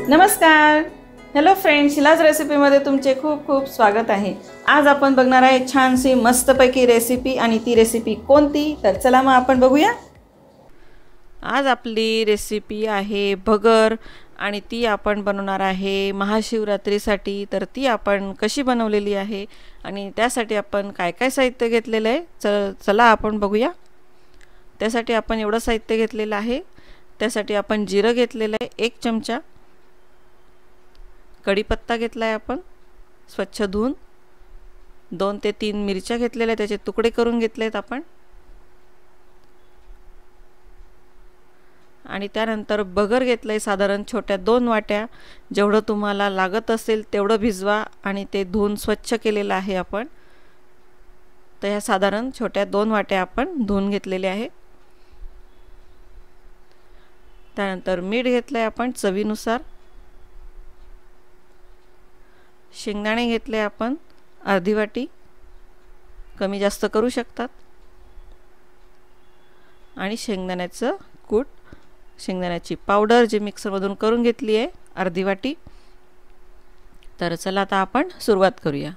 नमस्कार, hello friends, Shilaj रेसिपीमध्ये तुमचे खूप खूप स्वागत आहे। आज आपण बघणार आहे छानशी मस्तपैकी रेसिपी आणि ती रेसिपी कोणती तर चला मग आपण बघूया। आज आपली रेसिपी आहे भगर आणि ती आपण बनवणार आहे महाशिवरात्रीसाठी। तर ती आपण कशी बनवलेली आहे आणि त्यासाठी आपण काय काय साहित्य घेतलेले आहे चला आपण बघूया। त्यासाठी आपण एवढं साहित्य घेतलेलं आहे। त्यासाठी आपण जिरं घेतलेलं आहे 1 चमचा, कढीपत्ता घेतला आहे आपण स्वच्छ धुवून, 2 ते 3 मिरच्या घेतलेल्या त्याचे तुकडे करून घेतलेत आपण, आणि त्यानंतर बगर घेतलंय साधारण छोट्या 2 वाट्या। जेवढं तुम्हाला लागत असेल तेवढं भिजवा आणि ते धुवून स्वच्छ केलेलं आहे आपण। तर ह्या साधारण छोट्या 2 वाट्या आपण धुवून घेतलेले आहे। त्यानंतर मीठ घेतलंय आपण चवीनुसार, शेंगदाणे घेतले आपण अर्धी वाटी, कमी जास्त करू शकतात, आणि शेंगदाण्याचं कूट, शेंगदाण्याची पावडर जी मिक्सरमधून करून घेतली आहे अर्धी वाटी। तर चला आता आपण सुरुवात करूया।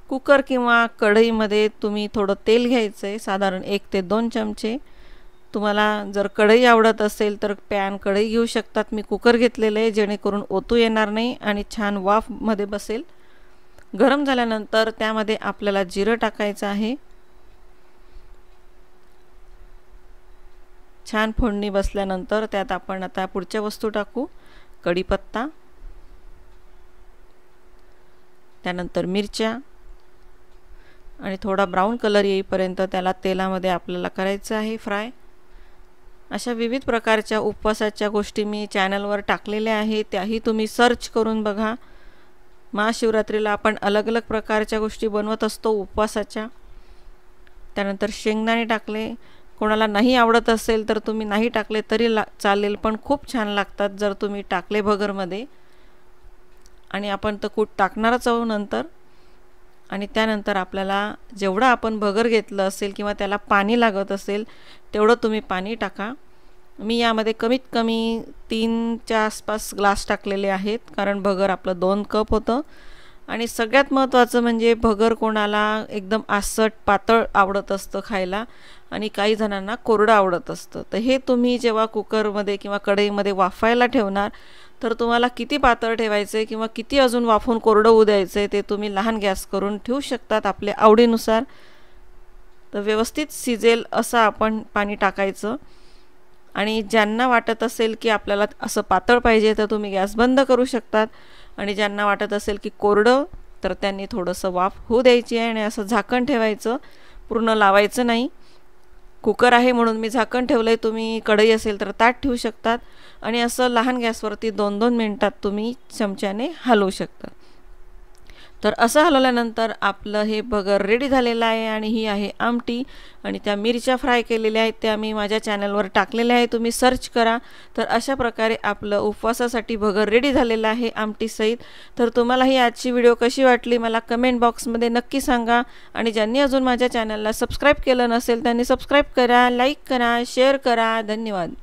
कुकर किंवा कढईमध्ये तुम्ही थोडं तेल घ्यायचं आहे, साधारण 1 ते 2 चमचे। तुम्हाला जर कढई आवडत असेल तर पॅन कढई घेऊ शकतात। मी कुकर घेतलेले आहे जेणेकरून ओतू येणार नाही आणि छान वाफ मध्ये बसेल। गरम झाल्यानंतर त्यामध्ये आपल्याला जिरं टाकायचं आहे। छान फोडणी बसल्यानंतर त्यात आपण आता पुढच्या वस्तू टाकू, कढीपत्ता, त्यानंतर मिरच्या, आणि थोडा ब्राऊन कलर येईपर्यंत त्याला तेलामध्ये आपल्याला करायचं आहे फ्राय। अशा विविध प्रकारच्या उपवासाच्या गोष्टी मी चॅनलवर टाकलेल्या आहेत, त्याही तुम्ही सर्च करून बघा। महाशिवरात्रीला आपण अलग अलग प्रकारच्या गोष्टी बनवत असतो उपवासाच्या। त्यानंतर शेंगदाणे टाकले, कोणाला नाही आवडत असेल तर तुम्ही नाही टाकले तरी चालेल, पण खूप छान लागतात जर तुम्ही टाकले भगरमध्ये। आणि आपण तर कूट टाकणारच आहोत नंतर। आणि त्यानंतर आपल्याला जेवढं आपण भगर घेतलं असेल किंवा त्याला पाणी लागत असेल तेवढं तुम्ही पाणी टाका। मी यामध्ये कमीत कमी 3च्या आसपास ग्लास टाकलेले आहेत, कारण भगर आपलं 2 कप होतं। आणि सगळ्यात महत्त्वाचं म्हणजे भगर कोणाला एकदम आसट पातळ आवडत असतं खायला, आणि काही जणांना कोरडं आवडत असतं। तर हे तुम्ही जेव्हा कुकरमध्ये किंवा कढईमध्ये वाफायला ठेवणार तर तुम्हाला किती पातळ ठेवायचे किंवा किती अजून वाफून कोरडं होऊ द्यायचे ते तुम्ही लहान गॅस करून ठेवू शकतात आपल्या आवडीनुसार। तर व्यवस्थित शिजेल असं आपण पाणी टाकायचं। आणि ज्यांना वाटत असेल की आपल्याला असं पातळ पाहिजे तर तुम्ही गॅस बंद करू शकतात, आणि ज्यांना वाटत असेल की कोरडं तर त्यांनी थोडंसं वाफ होऊ द्यायची आहे आणि असं झाकण ठेवायचं, पूर्ण लावायचं नाही। कुकर आहे म्हणून मी झाकण ठेवलंय, तुम्ही कढई असेल तर ताट ठेवू शकतात, आणि असं लहान गॅसवरती 2-2 मिनिटात तुम्ही चमच्याने हलवू शकता। तर असं हलवल्यानंतर आपलं हे भगर रेडी झालेलं आहे। आणि ही आहे आमटी, आणि त्या मिरच्या फ्राय केलेल्या आहेत त्या मी माझ्या चॅनलवर टाकलेल्या आहे, तुम्ही सर्च करा। तर अशा प्रकारे आपलं उपवासासाठी भगर रेडी झालेलं आहे आमटी सहित। तर तुम्हाला ही आजची व्हिडिओ कशी वाटली मला कमेंट बॉक्समध्ये नक्की सांगा, आणि ज्यांनी अजून माझ्या चॅनलला सबस्क्राईब केलं नसेल त्यांनी सबस्क्राईब करा, लाईक करा, शेअर करा। धन्यवाद।